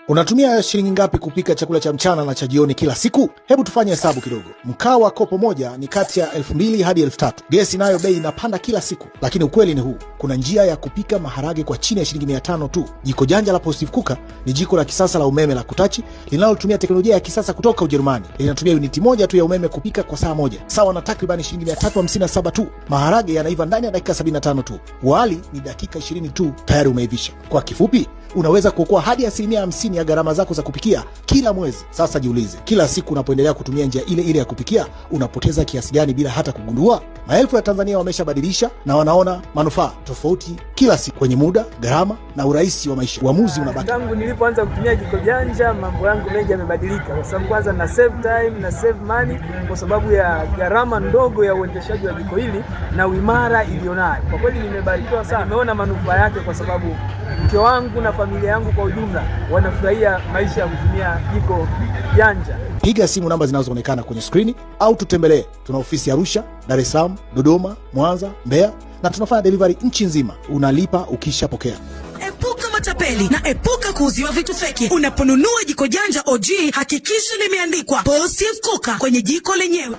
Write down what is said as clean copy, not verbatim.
Unatumia shilingi ngapi kupika chakula cha mchana na cha jioni kila siku? Hebu tufanye hesabu kidogo. Mkaa wa kopo moja ni kati ya 2000 hadi 3000. Gesi nayo bei inapanda kila siku. Lakini ukweli ni huu. Kuna njia ya kupika maharage kwa chini ya shilingi 500 tu. Jiko janja la Positive Cooker ni jiko la kisasa la umeme la kutachi linalotumia teknolojia ya kisasa kutoka Ujerumani. Linatumia uniti moja tu ya umeme kupika kwa saa moja. Sawa na takribani shilingi 357 tu. Maharage yanaiva ndani ya dakika 75 tu. Wali ni dakika 20 tu tayari umeivisha. Kwa kifupi, unaweza kuokoa hadi 50% ya gharama zako za kupikia kila mwezi. Sasa jiulize, kila siku unapoendelea kutumia njia ile ile ya kupikia, unapoteza kiasi gani bila hata kugundua? Maelfu ya Tanzania wameshabadilisha na wanaona manufaa tofauti kila siku kwenye muda, gharama na urahisi wa maisha. Uamuzi unabaki. Tangu nilipoanza kutumia jiko janja, mambo yangu mengi yamebadilika, kwa sababu kwanza na save time na save money kwa sababu ya gharama ndogo ya uendeshaji wa jiko hili na uimara ilionayo. Kwa kweli nimebarikiwa sana. Nimeona manufaa yake kwa sababu mke wangu na familia yangu kwa ujumla wanafurahia maisha ya kutumia jiko janja. Piga simu namba zinazoonekana kwenye skrini au tutembelee. Tuna ofisi Arusha, Dar es Salaam, Dodoma, Mwanza, Mbeya na tunafanya delivery nchi nzima. Unalipa ukishapokea. Epuka matapeli na epuka kuuziwa vitu feki. Unaponunua jiko janja OG, hakikisha limeandikwa Positive Cooker kwenye jiko lenyewe.